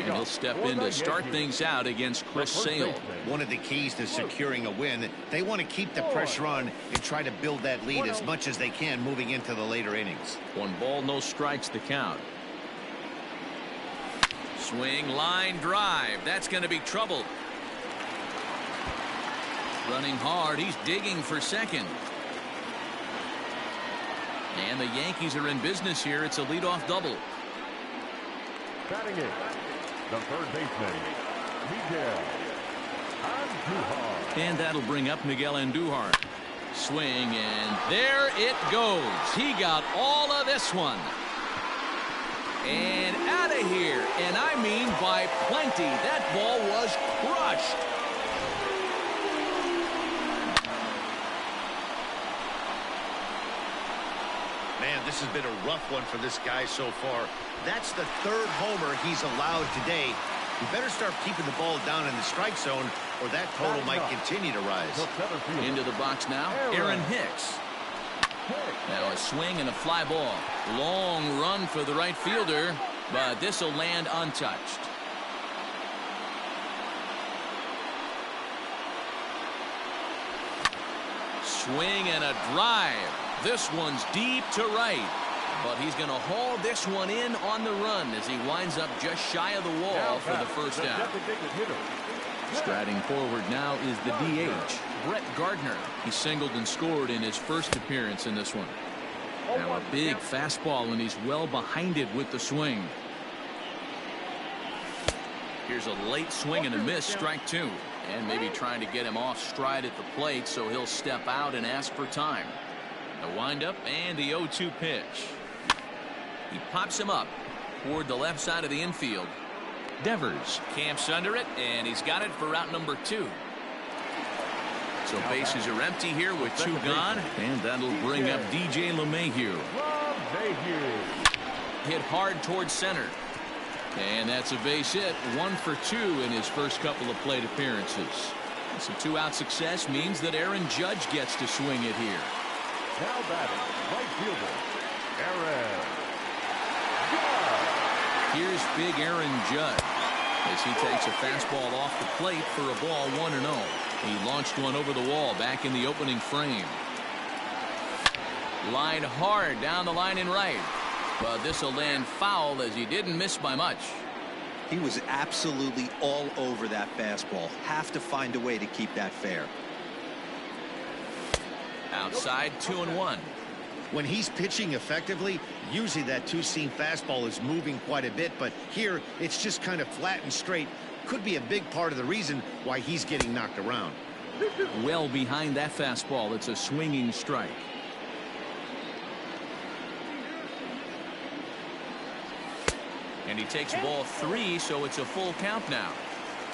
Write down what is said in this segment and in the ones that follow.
And he'll step in to start things out against Chris Sale. One of the keys to securing a win, they want to keep the pressure on and try to build that lead as much as they can moving into the later innings. 1 ball, no strikes the count. Swing, line drive. That's going to be trouble. Running hard. He's digging for second. And the Yankees are in business here. It's a leadoff double. Batting it, the third baseman, Miguel Andujar. And that'll bring up Miguel Andujar. Swing, and there it goes. He got all of this one. And out of here. And I mean by plenty. That ball was crushed. Man, this has been a rough one for this guy so far. That's the 3rd homer he's allowed today. You better start keeping the ball down in the strike zone, or that total might continue to rise. Into the box now, Aaron Hicks. Now a swing and a fly ball. Long run for the right fielder, but this will land untouched. Swing and a drive. This one's deep to right, but he's going to haul this one in on the run as he winds up just shy of the wall for the first out. Striding forward now is the DH, Brett Gardner. He singled and scored in his first appearance in this one. Now a big fastball, and he's well behind it with the swing. Here's a late swing and a miss, strike 2. And maybe trying to get him off stride at the plate, so he'll step out and ask for time. The windup and the 0-2 pitch. He pops him up toward the left side of the infield. Devers camps under it, and he's got it for out number 2. So bases are empty here with 2 gone, and that'll bring up DJ LeMahieu. Hit hard towards center. And that's a base hit. 1 for 2 in his first couple of plate appearances. Some 2-out success means that Aaron Judge gets to swing it here. Now batting, right fielder, Aaron Judge. Here's big Aaron Judge as he takes a fastball off the plate for a ball 1-0. He launched one over the wall back in the opening frame. Line hard down the line and right. But this will land foul as he didn't miss by much. He was absolutely all over that fastball. Have to find a way to keep that fair. Outside 2-1. When he's pitching effectively, usually that 2-seam fastball is moving quite a bit, but here it's just kind of flat and straight. Could be a big part of the reason why he's getting knocked around. Well behind that fastball, it's a swinging strike. And he takes ball 3, so it's a full count now.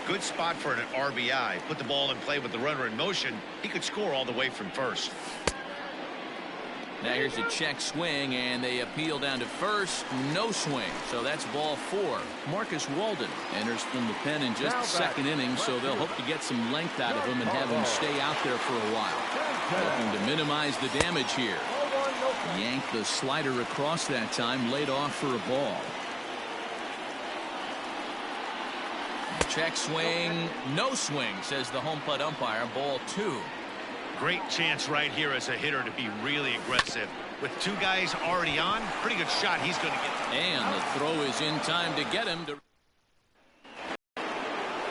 Good spot for an RBI. Put the ball in play with the runner in motion. He could score all the way from first. Now here's a check swing, and they appeal down to first. No swing, so that's ball 4. Marcus Walden enters from the pen in just the second inning, so they'll hope to get some length out of him and have him stay out there for a while. Looking to minimize the damage here. Yanked the slider across that time, laid off for a ball. Check swing, no swing, says the home plate umpire. Ball 2. Great chance right here as a hitter to be really aggressive. With 2 guys already on, pretty good shot he's going to get. And the throw is in time to get him to.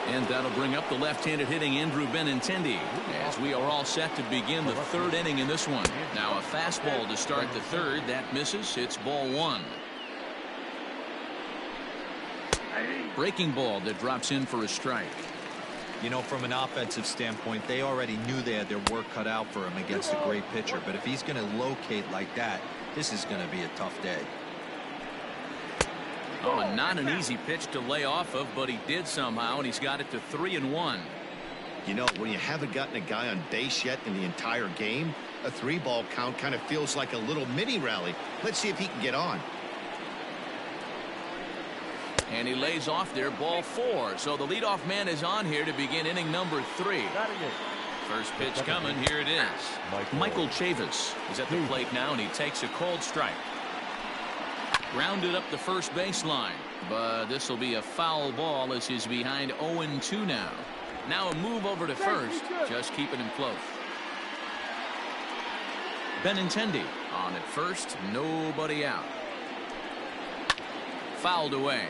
And that'll bring up the left-handed hitting Andrew Benintendi as we are all set to begin the 3rd inning in this one. Now a fastball to start the 3rd. That misses. It's ball 1. Breaking ball that drops in for a strike. You know, from an offensive standpoint, they already knew they had their work cut out for him against a great pitcher. But if he's going to locate like that, this is going to be a tough day. Oh, and not an easy pitch to lay off of, but he did somehow, and he's got it to 3-1. You know, when you haven't gotten a guy on base yet in the entire game, a 3-ball count kind of feels like a little mini rally. Let's see if he can get on. And he lays off there, ball 4. So the leadoff man is on here to begin inning number 3. First pitch coming. Here it is. Michael Chavis is at the plate now, and he takes a cold strike. Grounded up the first baseline, but this will be a foul ball as he's behind 0-2 now. Now a move over to first, just keeping him close. Benintendi on at first, nobody out. Fouled away.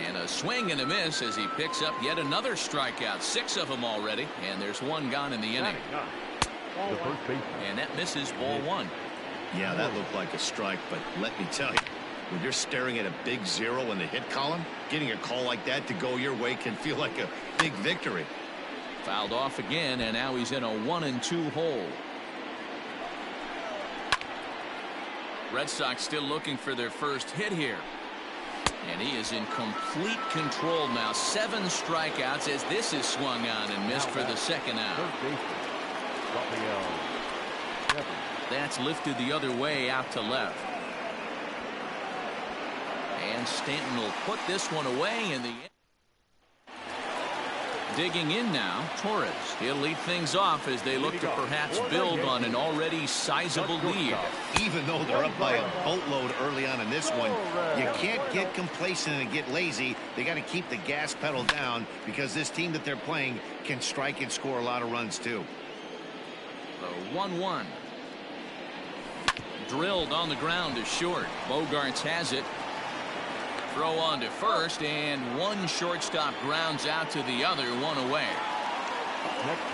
And a swing and a miss as he picks up yet another strikeout. 6 of them already, and there's 1 gone in the inning. And that misses ball 1. Yeah, that looked like a strike, but let me tell you, when you're staring at a big 0 in the hit column, getting a call like that to go your way can feel like a big victory. Fouled off again, and now he's in a 1-2 hole. Red Sox still looking for their first hit here. And he is in complete control now. 7 strikeouts as this is swung on and missed for the second out. That's lifted the other way out to left. And Stanton will put this one away in the end. Digging in now, Torres. He'll lead things off as they look to perhaps build on an already sizable lead. Even though they're up by a boatload early on in this one, you can't get complacent and get lazy. They got to keep the gas pedal down because this team that they're playing can strike and score a lot of runs too. The 1-1. Drilled on the ground to short. Bogarts has it. Throw on to first, and one shortstop grounds out to the other, 1 away.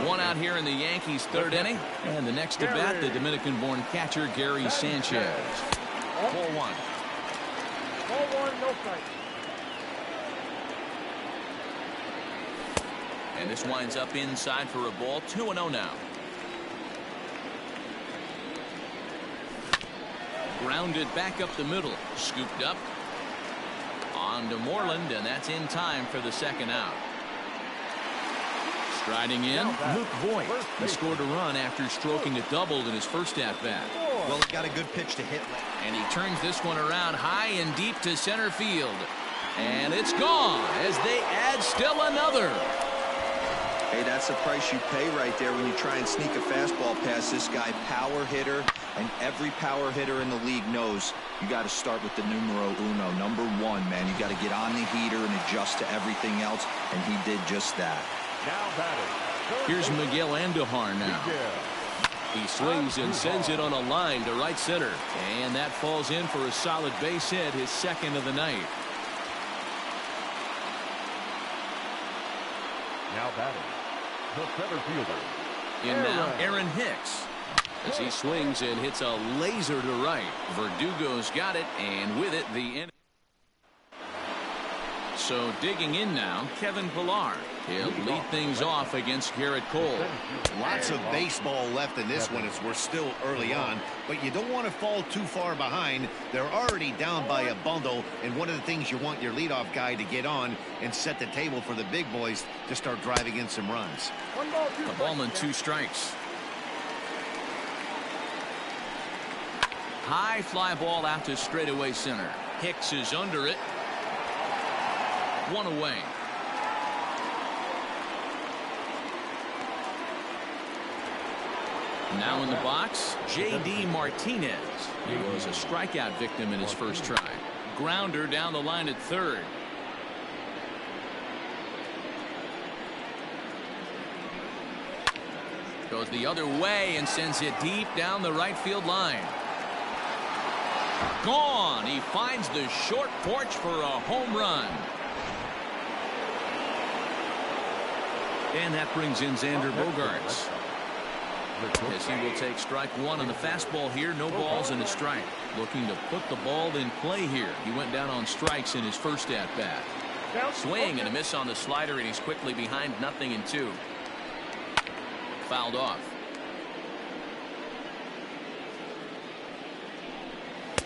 1 out here in the Yankees' 3rd inning, and the next to bat, the Dominican-born catcher Gary Sanchez. 4-1. And this winds up inside for a ball. 2-0 now. Grounded back up the middle, scooped up. On to Moreland, and that's in time for the second out. Striding in, Luke Voigt. He scored a run after stroking a double in his first at-bat. Well, he got a good pitch to hit. And he turns this one around high and deep to center field. And it's gone as they add still another. Hey, that's the price you pay right there when you try and sneak a fastball past this guy. Power hitter, and every power hitter in the league knows you got to start with the numero uno, number 1, man. You got to get on the heater and adjust to everything else, and he did just that. Here's Miguel Andujar now. He swings and sends it on a line to right center, and that falls in for a solid base hit, his 2nd of the night. Now batting, the center fielder. In now, Aaron Hicks. As he swings and hits a laser to right. Verdugo's got it, and with it, the inning. So digging in now, Kevin Pillar. He'll lead things off against Garrett Cole. Lots of baseball left in this one as we're still early on, but you don't want to fall too far behind. They're already down by a bundle, and one of the things you want your leadoff guy to get on and set the table for the big boys to start driving in some runs. A ball and 2 strikes. High fly ball out to straightaway center. Hicks is under it. 1 away. Now in the box, J.D. Martinez. He was a strikeout victim in his first try. Grounder down the line at 3rd. Goes the other way and sends it deep down the right field line. Gone. He finds the short porch for a home run. And that brings in Xander Bogaerts. As he will take strike 1 on the fastball here. No balls and a strike. Looking to put the ball in play here. He went down on strikes in his first at-bat. Swing and a miss on the slider, and he's quickly behind 0-2. Fouled off.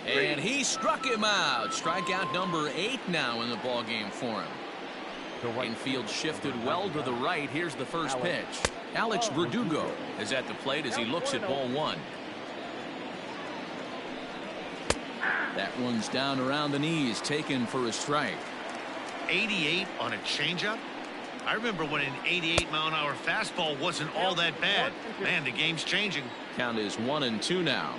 And he struck him out. Strikeout number 8 now in the ball game for him. Infield shifted well to the right. Here's the first pitch. Alex Verdugo is at the plate as he looks at ball 1. That one's down around the knees, taken for a strike. 88 on a changeup? I remember when an 88-mile-an-hour fastball wasn't all that bad. Man, the game's changing. Count is 1-2 now.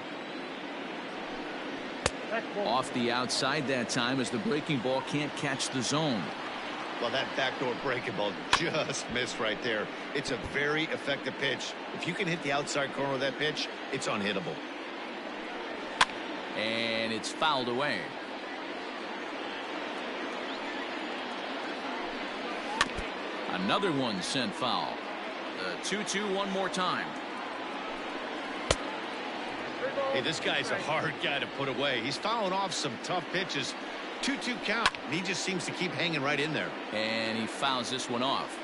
Off the outside that time as the breaking ball can't catch the zone. Well, that backdoor breaking ball just missed right there. It's a very effective pitch. If you can hit the outside corner of that pitch, it's unhittable. And it's fouled away. Another one sent foul. The 2-2 one more time. Hey, this guy's a hard guy to put away. He's fouling off some tough pitches. 2-2 count. He just seems to keep hanging right in there. And he fouls this one off.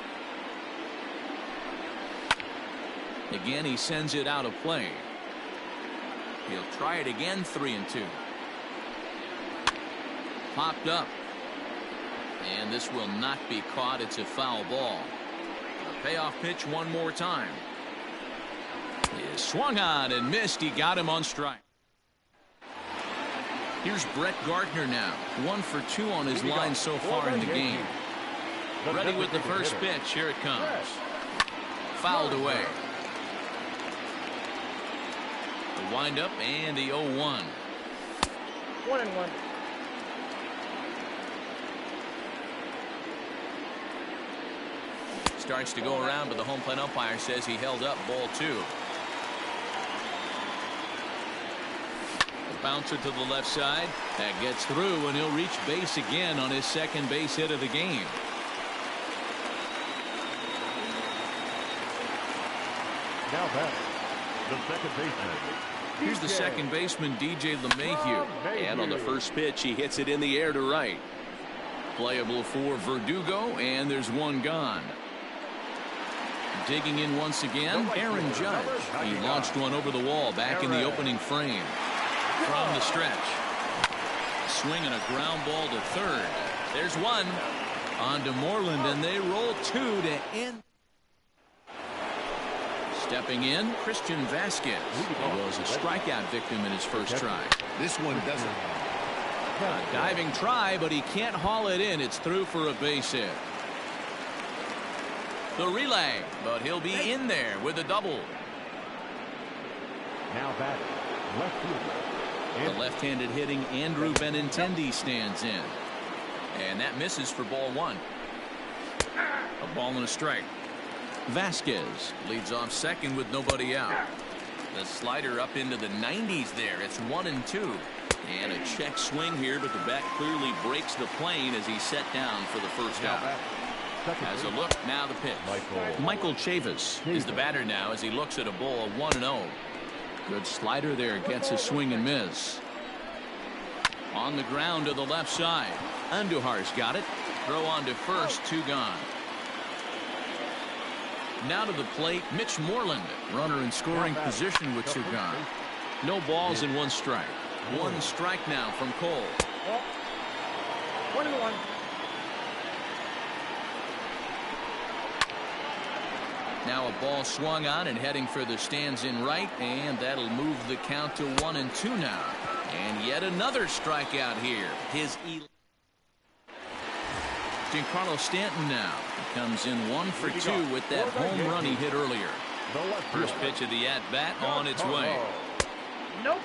Again, he sends it out of play. He'll try it again. 3-2. Popped up. And this will not be caught. It's a foul ball. A payoff pitch one more time. He swung on and missed. He got him on strike. Here's Brett Gardner now. 1 for 2 on his line so far in the game. Ready with the first pitch. Here it comes. Fouled away. The windup and the 0-1. 1-1. Starts to go around, but the home plate umpire says he held up. Ball 2. A bouncer to the left side. That gets through, and he'll reach base again on his second base hit of the game. Now back, the second baseman. Here's the second baseman, DJ LeMahieu. And on the first pitch, he hits it in the air to right. Playable for Verdugo, and there's one gone. Digging in once again, Aaron Judge. He launched one over the wall back in the opening frame. From the stretch. Swinging a ground ball to third. There's one. On to Moreland, and they roll 2 to end. Stepping in, Christian Vasquez. He was a strikeout victim in his first try. This one doesn't. A diving try, but he can't haul it in. It's through for a base hit. The relay, but he'll be in there with a double. Now batting, left fielder. The left-handed hitting Andrew Benintendi stands in. And that misses for ball 1. A ball and a strike. Vasquez leads off second with nobody out. The slider up into the 90s there. It's 1-2. And a check swing here, but the bat clearly breaks the plane as he's set down for the first out. As a look, now the pitch. Michael Chavis is the batter now as he looks at a ball 1-0. Good slider there, gets a swing and miss. On the ground to the left side. Andujar's got it. Throw on to first, 2 gone. Now to the plate, Mitch Moreland. Runner in scoring position with 2 gone. No balls and 1 strike. 1 strike now from Cole. 1-1. Now a ball swung on and heading for the stands in right, and that'll move the count to 1-2 now. And yet another strikeout here. His Giancarlo Stanton now. He comes in 1 for 2 with that home run he hit earlier. First pitch of the at-bat on its way. Nope.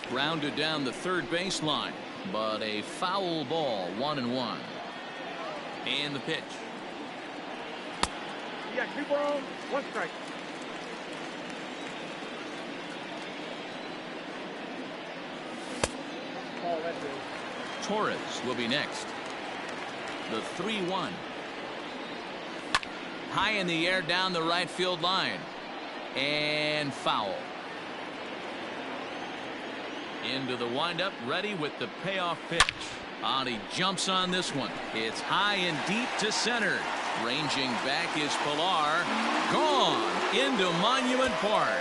Grounded down the third baseline, but a foul ball. 1-1. And the pitch. You got 2 balls, 1 strike. Oh, that's it. Torres will be next. The 3-1. High in the air down the right field line. And foul. Into the windup, ready with the payoff pitch. He jumps on this one. It's high and deep to center. Ranging back is Pilar. Gone into Monument Park.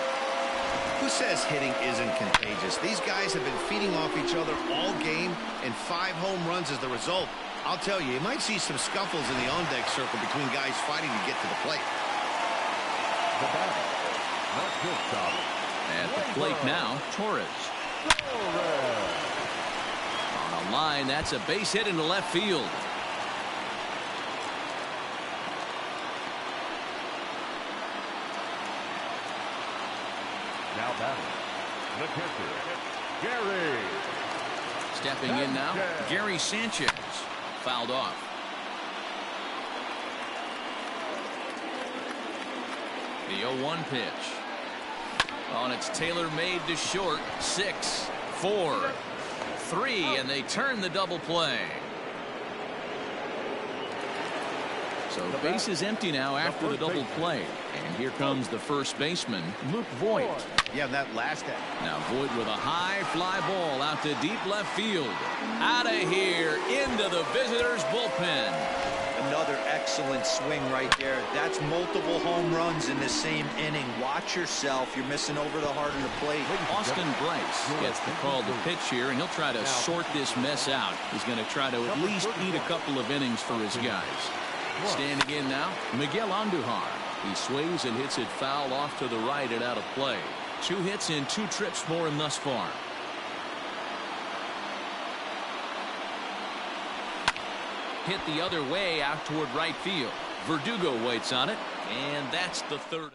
Who says hitting isn't contagious? These guys have been feeding off each other all game, and 5 home runs as the result. I'll tell you, you might see some scuffles in the on-deck circle between guys fighting to get to the plate. The batter, not good stop. At the plate now, Torres. On a line, that's a base hit into left field. batting, the catcher, Gary. Stepping in now, Gary Sanchez. Fouled off. The 0-1 pitch. And it's tailor-made to short. 6, 4, 3, and they turn the double play. So base is empty now after the double play. And here comes the first baseman, Luke Voigt. Yeah, that last at. Now Voigt with a high fly ball out to deep left field. Out of here into the visitors' bullpen. Another excellent swing right there. That's multiple home runs in the same inning. Watch yourself. You're missing over the heart of the plate. Austin Bryce gets the call to pitch here, and he'll try to sort this mess out. He's going to try to at least eat a couple of innings for his guys. Standing in now, Miguel Andujar. He sways and hits it foul off to the right and out of play. 2 hits in 2 trips for him thus far. Hit the other way out toward right field. Verdugo waits on it, and that's the third.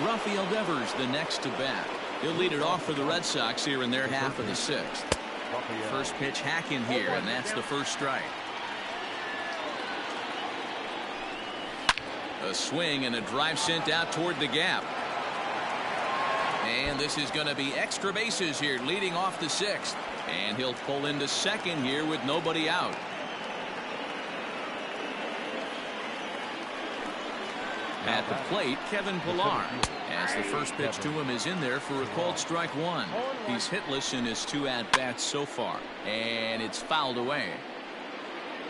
Rafael Devers the next to bat. He'll lead it off for the Red Sox here in their half of the 6th. First pitch hack in here, and that's the first strike. A swing and a drive sent out toward the gap. And this is going to be extra bases here leading off the 6th. And he'll pull into second here with nobody out. At the plate, Kevin Pillar. As the first pitch to him is in there for a called strike 1. He's hitless in his 2 at-bats so far. And it's fouled away.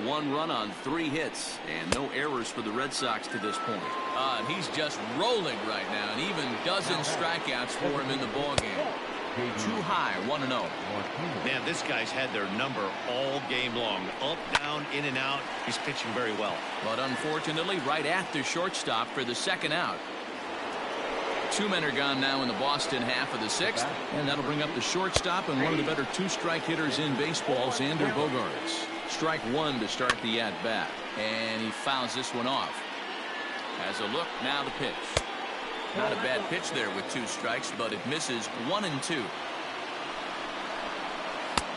1 run on 3 hits and no errors for the Red Sox to this point. And he's just rolling right now, and even dozens strikeouts for him in the ballgame. Too high, 1-0. Man, this guy's had their number all game long. Up, down, in and out. He's pitching very well. But unfortunately, right at the shortstop for the second out. 2 men are gone now in the Boston half of the 6th, and that'll bring up the shortstop and one of the better 2-strike hitters in baseball, Xander Bogaerts. Strike 1 to start the at-bat, and he fouls this one off. Has a look, now the pitch. Not a bad pitch there with 2 strikes, but it misses 1 and 2.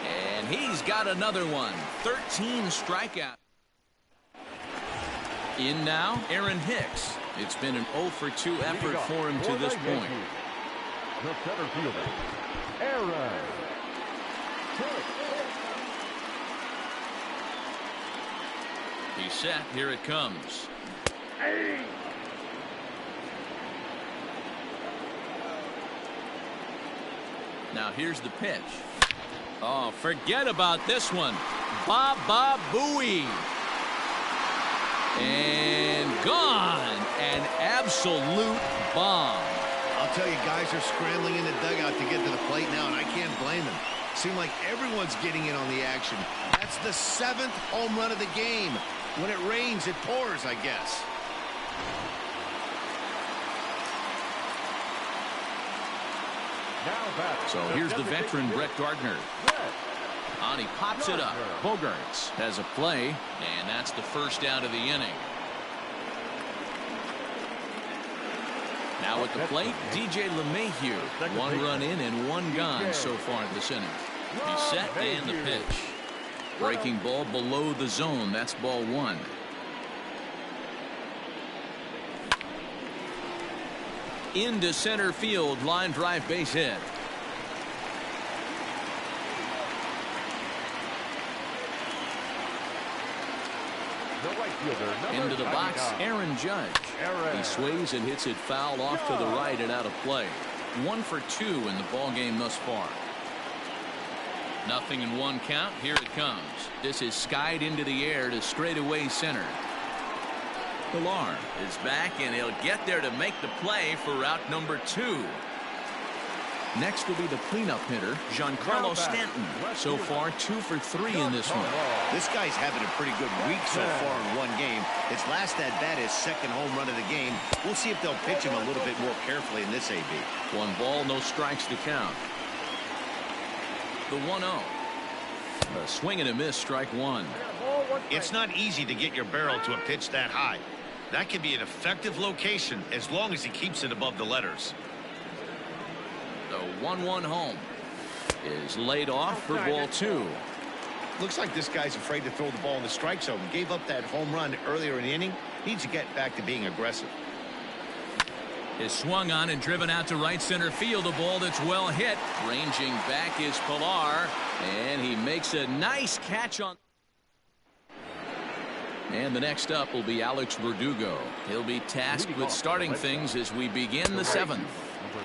And he's got another one. 13 strikeout. In now, Aaron Hicks. It's been an 0 for 2 effort for him to this point. The center fielder, Aaron Hicks. He's set. Here it comes. Now here's the pitch. Oh, forget about this one. Baba Booey. And gone. An absolute bomb. I'll tell you, guys are scrambling in the dugout to get to the plate now, and I can't blame them. Seems like everyone's getting in on the action. That's the 7th home run of the game. When it rains, it pours, I guess. So here's the veteran Brett Gardner. And he pops it up. Bogaerts has a play, and that's the first out of the inning. Now at the plate, DJ LeMahieu. 1 run in and 1 gone so far this inning. He's set and the pitch. Breaking ball below the zone. That's ball 1. Into center field, line drive base hit. Into the box, Aaron Judge. He sways and hits it foul off to the right and out of play. 1 for 2 in the ball game thus far. Nothing in 1 count. Here it comes. This is skied into the air to straightaway center. Pillar is back, and he'll get there to make the play for route number 2. Next will be the cleanup hitter, Giancarlo Stanton. So far, 2 for 3 in this one. This guy's having a pretty good week so far in 1 game. His last at-bat is 2nd home run of the game. We'll see if they'll pitch him a little bit more carefully in this AB. 1 ball, no strikes to count. The 1-0. A swing and a miss, strike 1. It's not easy to get your barrel to a pitch that high. That can be an effective location as long as he keeps it above the letters. 1-1 home. Is laid off for ball 2. Looks like this guy's afraid to throw the ball in the strike zone. Gave up that home run earlier in the inning. Needs to get back to being aggressive. Is swung on and driven out to right center field. A ball that's well hit. Ranging back is Pilar, and he makes a nice catch on. And the next up will be Alex Verdugo. He'll be tasked with starting things as we begin the 7th.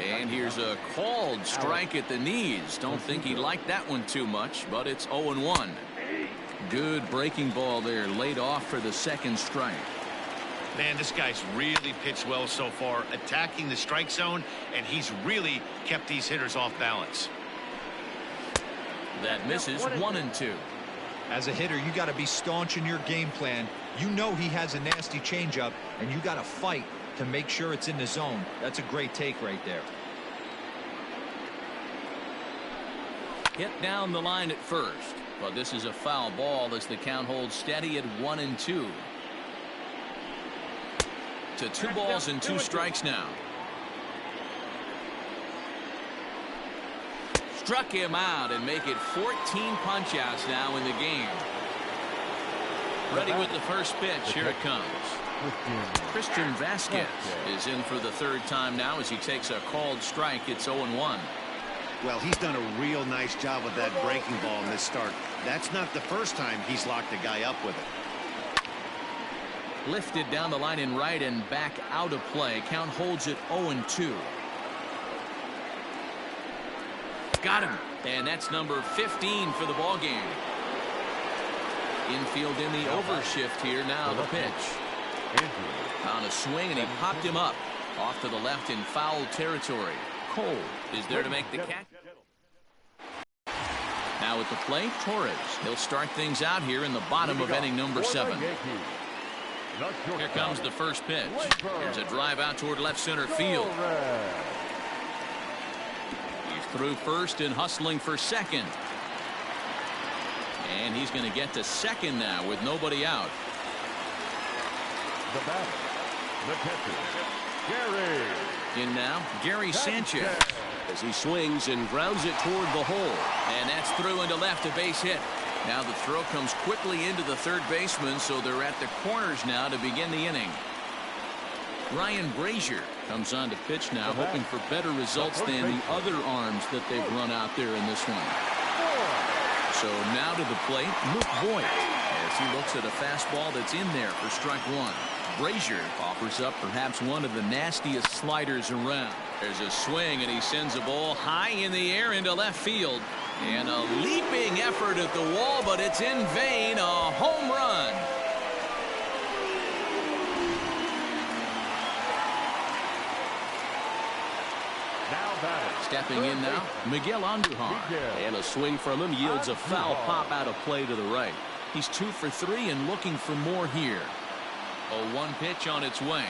And here's a called strike at the knees. Don't think he liked that one too much, but it's 0-1. Good breaking ball there, laid off for the second strike. Man, this guy's really pitched well so far, attacking the strike zone, and he's really kept these hitters off balance. That misses 1-2. As a hitter, you got to be staunch in your game plan. You know he has a nasty changeup, and you got to fight to make sure it's in the zone. That's a great take right there. Hit down the line at first, but this is a foul ball as the count holds steady at 1-2. To 2 balls and 2 strikes now. Struck him out and make it 14 punch-outs now in the game. Ready with the first pitch. Here it comes. Christian Vasquez is in for the 3rd time now as he takes a called strike. It's 0-1. Well, he's done a real nice job with that breaking ball in this start. That's not the first time he's locked a guy up with it. Lifted down the line in right and back out of play. Count holds it 0-2. Got him, and that's number 15 for the ball game. Infield in the overshift here. Now the pitch. On a swing, and he popped him up off to the left in foul territory. Cole is there to make the catch. Now at the plate, Torres. He'll start things out here in the bottom of inning number 7. Here comes the first pitch. Here's a drive out toward left center field. He's through first and hustling for second. And he's going to get to second now with nobody out. The batter, the catcher, Gary. In now, Gary Sanchez. As he swings and grounds it toward the hole. And that's through into left, a base hit. Now the throw comes quickly into the third baseman, so they're at the corners now to begin the inning. Ryan Brazier comes on to pitch now, hoping for better results than the other arms that they've run out there in this one. So now to the plate, Luke Voigt, as he looks at a fastball that's in there for strike 1. Brazier offers up perhaps one of the nastiest sliders around. There's a swing, and he sends a ball high in the air into left field. And a leaping effort at the wall, but it's in vain. A home run. Stepping in now, Miguel Andujar. And a swing from him yields a foul pop out of play to the right. He's 2 for 3 and looking for more here. A 1 pitch on its way.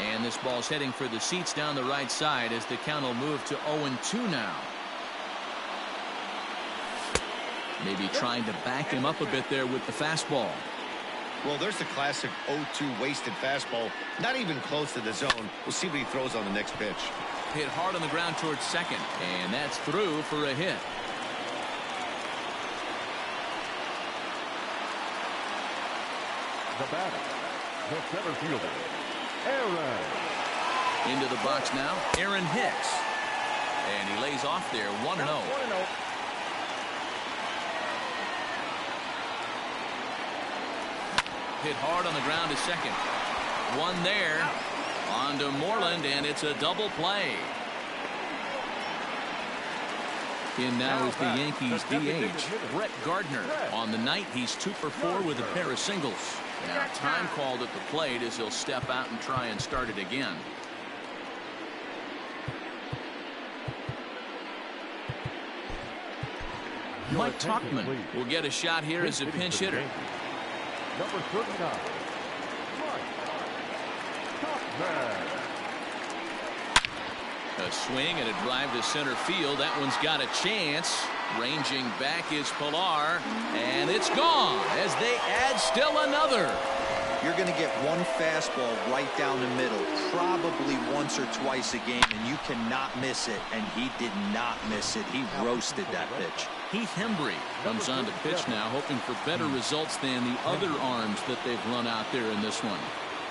And this ball's heading for the seats down the right side as the count will move to 0-2 now. Maybe trying to back him up a bit there with the fastball. Well, there's the classic 0-2 wasted fastball. Not even close to the zone. We'll see what he throws on the next pitch. Hit hard on the ground towards second. And that's through for a hit. The batter, the center fielder, Aaron. Into the box now, Aaron Hicks. And he lays off there, 1-0. Hit hard on the ground to second. One there. On to Moreland, and it's a double play. In now is the Yankees DH, Brett Gardner. On the night, he's 2 for 4 with a pair of singles. Now time called at the plate as he'll step out and try and start it again. Mike Tauchman will get a shot here as a pinch hitter. Number 39, Mike Tauchman. A swing and a drive to center field. That one's got a chance. Ranging back is Pilar, and it's gone as they add still another. you're going to get one fastball right down the middle, probably once or twice a game, and you cannot miss it. And he did not miss it. He roasted that pitch. Heath Hembry comes on to pitch now, hoping for better results than the other arms that they've run out there in this one.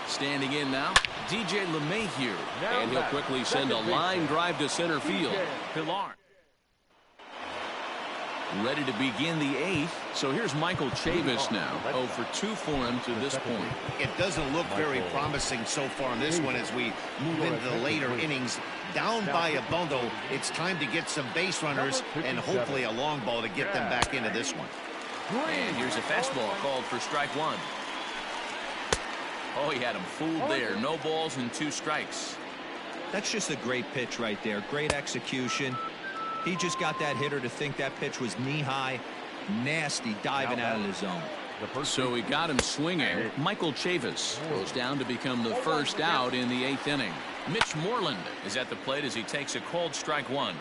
Standing in now, DJ LeMahieu, and he'll quickly send a line drive to center field. Pilar ready to begin the 8th. So here's Michael Chavis now. 0 for 2 for him to this point. It doesn't look very promising so far in this one as we move into the later innings. Down by a bundle, it's time to get some base runners and hopefully a long ball to get them back into this one. And here's a fastball called for strike 1. Oh, he had him fooled there. No balls and 2 strikes. That's just a great pitch right there. Great execution. He just got that hitter to think that pitch was knee-high. Nasty diving out of the zone. So he got him swinging. Michael Chavis goes down to become the first out in the 8th inning. Mitch Moreland is at the plate as he takes a called strike 1.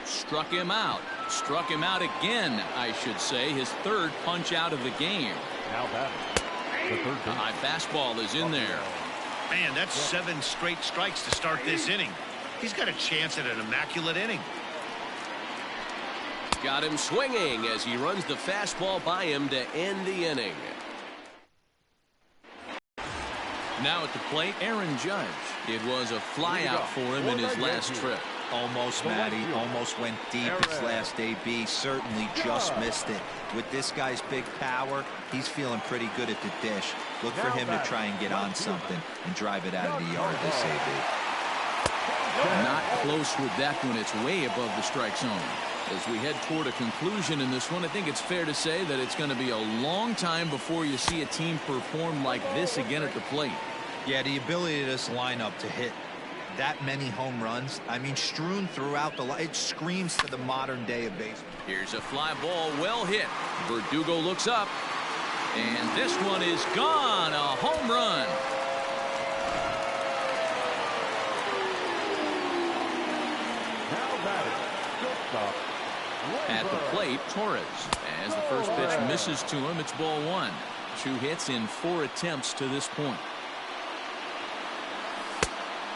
Struck him out. Struck him out again, I should say. His 3rd punch out of the game. Now batting. The high fastball is in there. Man, that's 7 straight strikes to start this inning. He's got a chance at an immaculate inning. Got him swinging as he runs the fastball by him to end the inning. Now at the plate, Aaron Judge. It was a flyout for him in his last trip. Almost, Matty. Almost went deep his last AB. Certainly just missed it. With this guy's big power, he's feeling pretty good at the dish. Look for him to try and get on something and drive it out of the yard this AB. Not close with that one. It's way above the strike zone. As we head toward a conclusion in this one, I think it's fair to say that it's going to be a long time before you see a team perform like this again at the plate. Yeah, the ability of this lineup to hit that many home runs, I mean, strewn throughout the line, it screams to the modern day of baseball. Here's a fly ball, well hit. Verdugo looks up, and this one is gone. A home run. At the plate, Torres. As the first pitch misses to him, it's ball 1. 2 hits in 4 attempts to this point.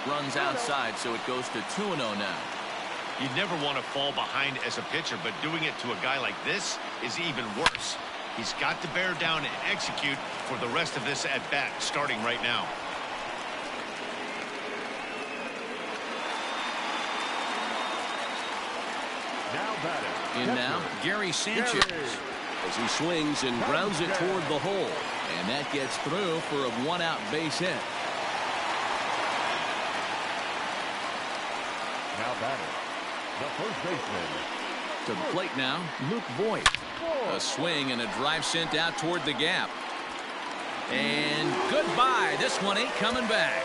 Runs outside, so it goes to 2-0 now. You never want to fall behind as a pitcher, but doing it to a guy like this is even worse. He's got to bear down and execute for the rest of this at-bat, starting right now. In now, Gary Sanchez as he swings and grounds it toward the hole. And that gets through for a 1-out base hit. Now batting, the first baseman. To the plate now, Luke Voigt. A swing and a drive sent out toward the gap. And goodbye. This one ain't coming back.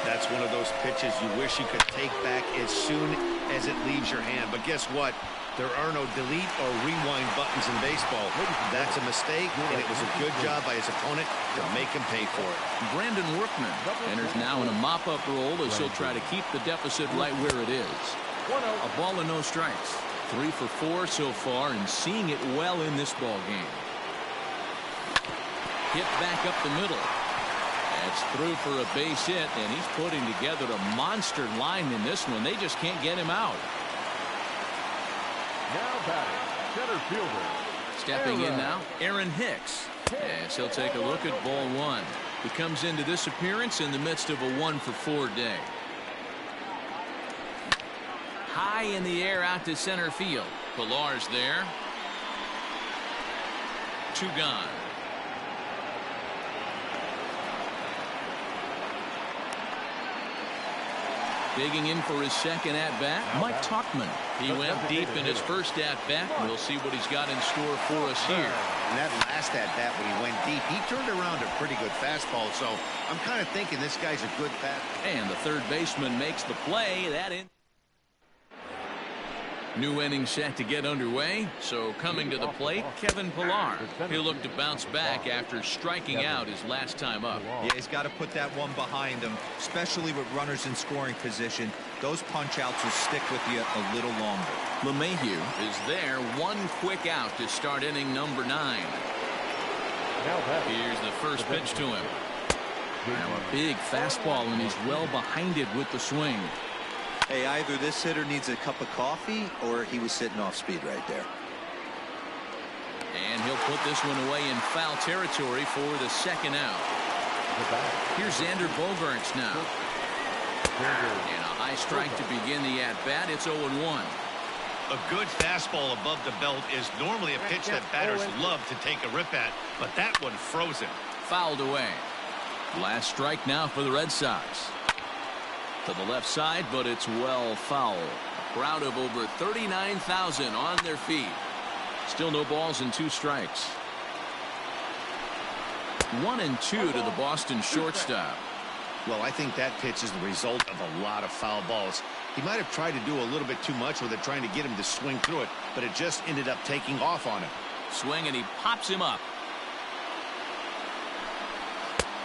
That's one of those pitches you wish you could take back as soon as it leaves your hand. But guess what? There are no delete or rewind buttons in baseball. That's a mistake, and it was a good job by his opponent to make him pay for it. Brandon Workman enters now in a mop-up role as he'll try to keep the deficit right where it is. A ball and no strikes. 3 for 4 so far, and seeing it well in this ball game. Hit back up the middle. That's through for a base hit, and he's putting together a monster line in this one. They just can't get him out. Now batting, center fielder. Stepping in now, Aaron Hicks. As he'll take a look at ball 1. He comes into this appearance in the midst of a 1 for 4 day. High in the air out to center field. Pilar's there. 2 gone. Digging in for his second at-bat, Mike Tauchman. He went deep in his first at-bat. We'll see what he's got in store for us here. And that last at-bat when he went deep, he turned around a pretty good fastball. So I'm kind of thinking this guy's a good bat. And the third baseman makes the play. That in. New inning set to get underway. So coming to the plate, Kevin Pilar. He'll look to bounce back after striking out his last time up. Yeah, he's got to put that one behind him, especially with runners in scoring position. Those punch-outs will stick with you a little longer. LeMahieu is there. 1 quick out to start inning number 9. Now batting. Here's the first pitch to him. Now a big fastball, and he's well behind it with the swing. Hey, either this hitter needs a cup of coffee or he was sitting off speed right there. And he'll put this one away in foul territory for the second out. Here's Xander Bogaerts now. And a high strike to begin the at-bat. It's 0-1. A good fastball above the belt is normally a pitch that batters love to take a rip at, but that one froze him. Fouled away. Last strike now for the Red Sox. To the left side, but it's well foul. A crowd of over 39,000 on their feet. Still no balls and 2 strikes. 1-2 to the Boston shortstop. Well, I think that pitch is the result of a lot of foul balls. He might have tried to do a little bit too much with it, trying to get him to swing through it, but it just ended up taking off on him. Swing, and he pops him up.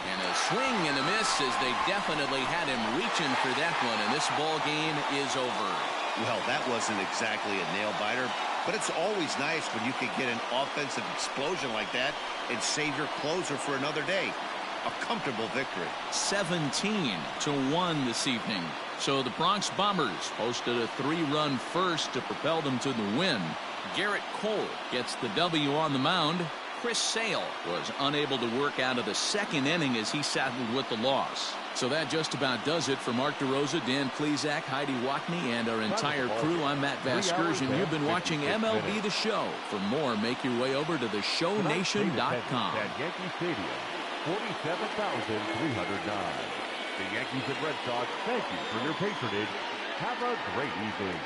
And a swing and a miss, as they definitely had him reaching for that one, and this ball game is over. Well, that wasn't exactly a nail-biter, but it's always nice when you can get an offensive explosion like that and save your closer for another day. A comfortable victory. 17-1 this evening. So the Bronx Bombers posted a 3-run first to propel them to the win. Garrett Cole gets the W on the mound. Chris Sale was unable to work out of the second inning as he saddled with the loss. So that just about does it for Mark DeRosa, Dan Plesac, Heidi Watney, and our entire crew. I'm Matt Vasgersian. You've been watching MLB The Show. For more, make your way over to theshownation.com. At Yankee Stadium, 47,309. The Yankees and Red Sox thank you for your patronage. Have a great evening.